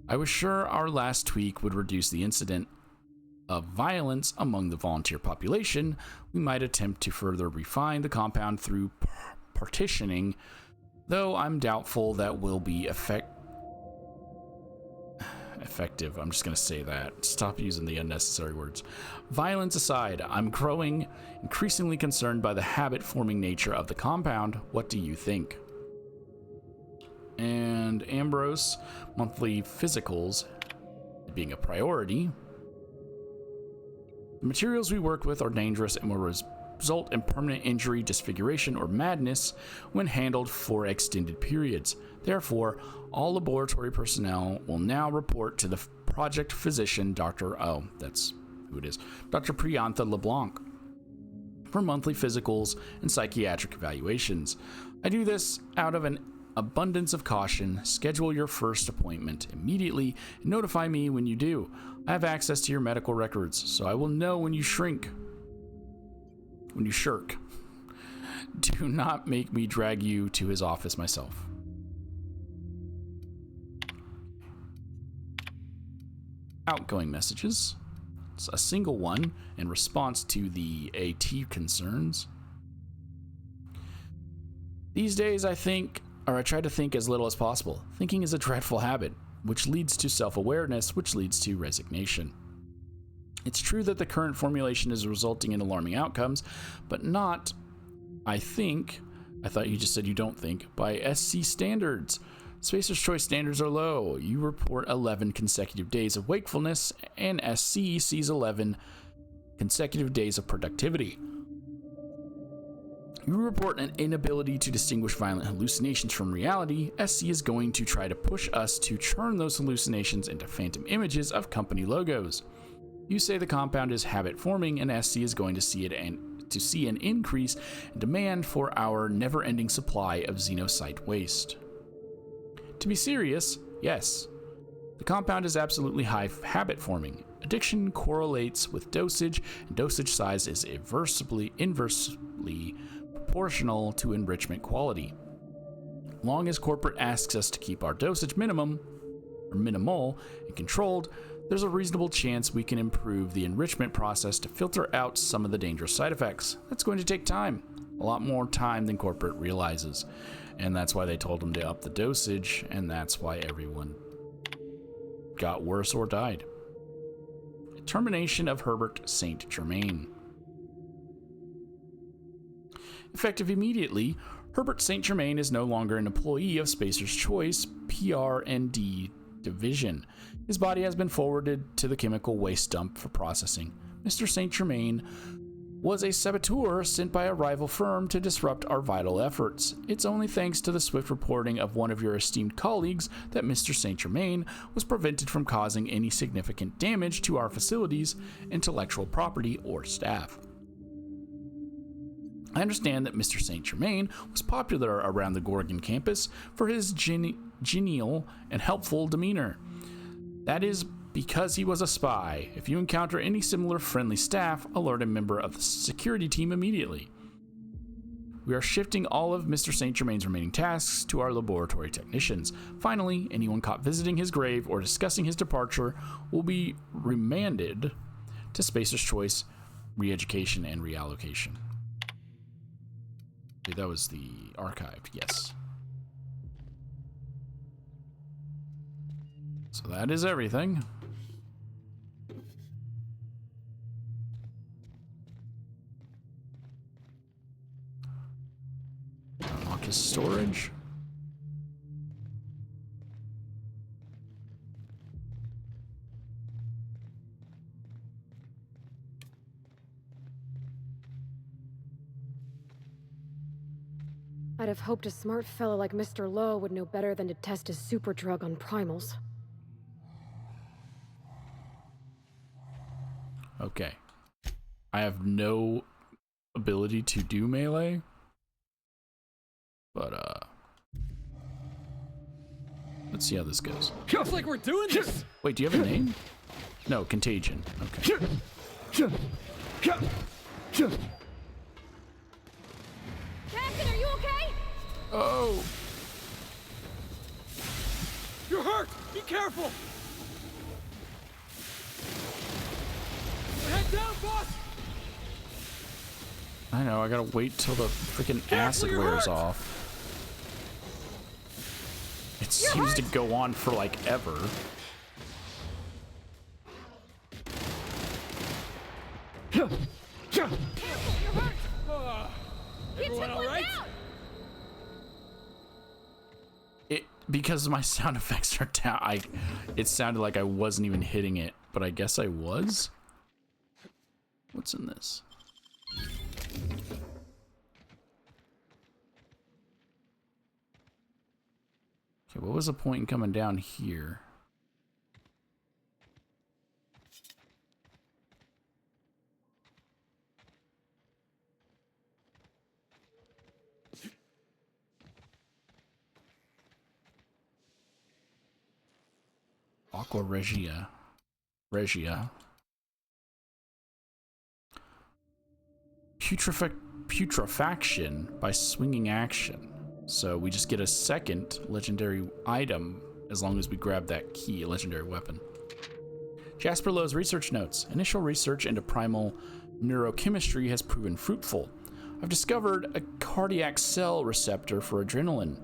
I was sure our last tweak would reduce the incident of violence among the volunteer population. We might attempt to further refine the compound through partitioning, though I'm doubtful that will be effective. I'm just going to say that. Stop using the unnecessary words. Violence aside, I'm growing increasingly concerned by the habit-forming nature of the compound. What do you think? And Ambrose, monthly physicals being a priority. The materials we work with are dangerous and will result in permanent injury, disfiguration, or madness when handled for extended periods. Therefore, all laboratory personnel will now report to the project physician, Dr. Priantha LeBlanc, for monthly physicals and psychiatric evaluations. I do this out of an abundance of caution. Schedule your first appointment immediately and notify me when you do. I have access to your medical records, so I will know when you shirk. Do not make me drag you to his office myself. Outgoing messages. It's a single one in response to the AT concerns. These days I try to think as little as possible. Thinking is a dreadful habit, which leads to self-awareness, which leads to resignation. It's true that the current formulation is resulting in alarming outcomes, but not, I thought you just said you don't think, by SC standards. Spacer's Choice standards are low. You report 11 consecutive days of wakefulness, and SC sees 11 consecutive days of productivity. You report an inability to distinguish violent hallucinations from reality. SC is going to try to push us to churn those hallucinations into phantom images of company logos. You say the compound is habit forming, and SC is going to see an increase in demand for our never-ending supply of xenocyte waste. To be serious, yes, the compound is absolutely high habit forming. Addiction correlates with dosage, and dosage size is inversely proportional to enrichment quality. Long as corporate asks us to keep our dosage minimal and controlled, there's a reasonable chance we can improve the enrichment process to filter out some of the dangerous side effects. That's going to take time, a lot more time than corporate realizes. And that's why they told him to up the dosage, and that's why everyone got worse or died. Termination of Herbert St. Germain. Effective immediately, Herbert St. Germain is no longer an employee of Spacer's Choice PR&D division. His body has been forwarded to the chemical waste dump for processing. Mr. St. Germain was a saboteur sent by a rival firm to disrupt our vital efforts. It's only thanks to the swift reporting of one of your esteemed colleagues that Mr. St. Germain was prevented from causing any significant damage to our facilities, intellectual property, or staff. I understand that Mr. St. Germain was popular around the Gorgon campus for his genial and helpful demeanor. That is because he was a spy. If you encounter any similar friendly staff, alert a member of the security team immediately. We are shifting all of Mr. St. Germain's remaining tasks to our laboratory technicians. Finally, anyone caught visiting his grave or discussing his departure will be remanded to Spacer's Choice re-education and reallocation. That was the archived, yes. So that is everything. Unlock his storage. I'd have hoped a smart fellow like Mr. Lowe would know better than to test his super drug on primals. Okay. I have no ability to do melee. But, let's see how this goes. Looks like we're doing this! Wait, do you have a name? No, Contagion. Okay. Captain, are you okay? Oh! You're hurt! Be careful! Head down, boss! I know, I gotta wait till the freaking acid wears off. It seems to go on for like ever. Careful, you're hurt! Everyone all right? Because my sound effects are down, it sounded like I wasn't even hitting it, but I guess I was. What's in this? Okay, what was the point in coming down here? Aqua Regia. Putrefaction by swinging action. So we just get a second legendary item as long as we grab that key, a legendary weapon. Jasper Lowe's research notes. Initial research into primal neurochemistry has proven fruitful. I've discovered a cardiac cell receptor for adrenaline,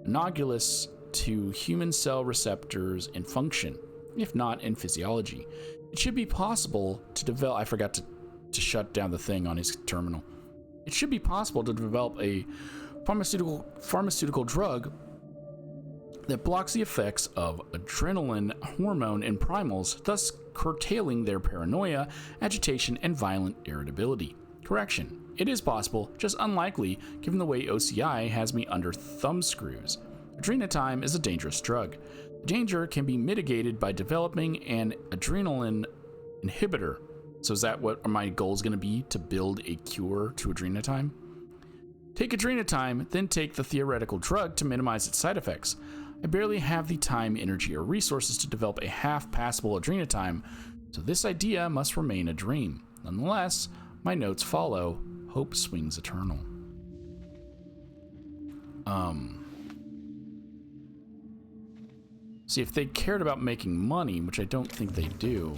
analogous to human cell receptors in function, if not in physiology. It should be possible to develop... I forgot to shut down the thing on his terminal. It should be possible to develop a pharmaceutical drug that blocks the effects of adrenaline hormone in primals, thus curtailing their paranoia, agitation, and violent irritability. Correction. It is possible, just unlikely, given the way OCI has me under thumbscrews. Adrenatime is a dangerous drug. The danger can be mitigated by developing an adrenaline inhibitor. So is that what my goal is going to be, to build a cure to adrenatime? Take adrenatime, then take the theoretical drug to minimize its side effects. I barely have the time, energy, or resources to develop a half-passable adrenatime, so this idea must remain a dream. Nonetheless, my notes follow. Hope swings eternal. See, if they cared about making money, which I don't think they do,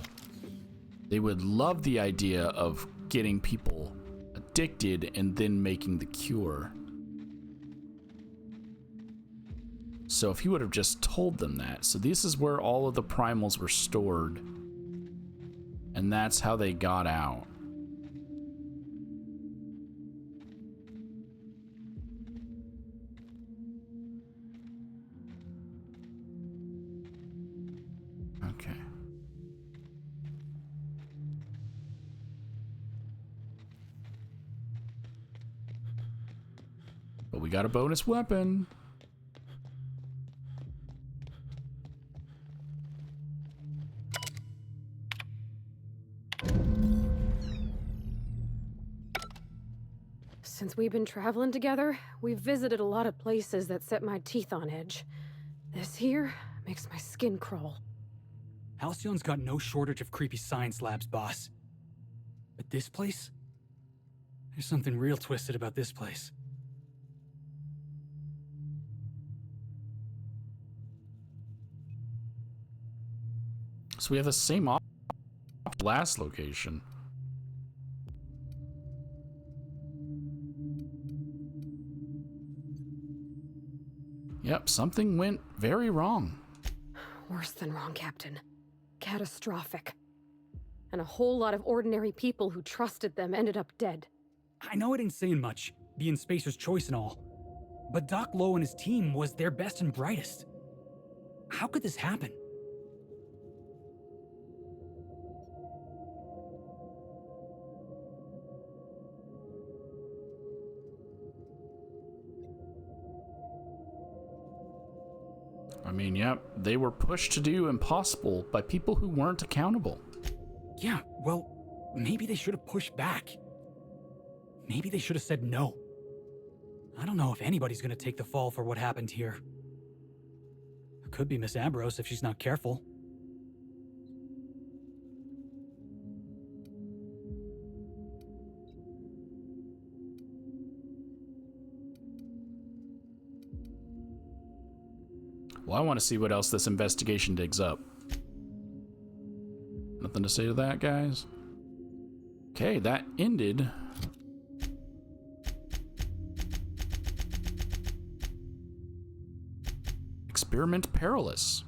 they would love the idea of getting people addicted and then making the cure. So if he would have just told them that. So this is where all of the primals were stored. And that's how they got out. Okay. But we got a bonus weapon. Since we've been traveling together, we've visited a lot of places that set my teeth on edge. This here makes my skin crawl. Halcyon's got no shortage of creepy science labs, boss. But this place? There's something real twisted about this place. So we have the same last location. Yep, something went very wrong. Worse than wrong, Captain. Catastrophic. And a whole lot of ordinary people who trusted them ended up dead. I know it ain't saying much, being Spacer's choice and all, but Doc Lowe and his team was their best and brightest. How could this happen? I mean, yep, they were pushed to do impossible by people who weren't accountable. Yeah, well, Maybe they should have pushed back. Maybe they should have said no. I don't know if anybody's gonna take the fall for what happened here. It could be Miss Ambrose if she's not careful. Well, I want to see what else this investigation digs up. Nothing to say to that, guys? Okay, that ended. Experiment Perilous.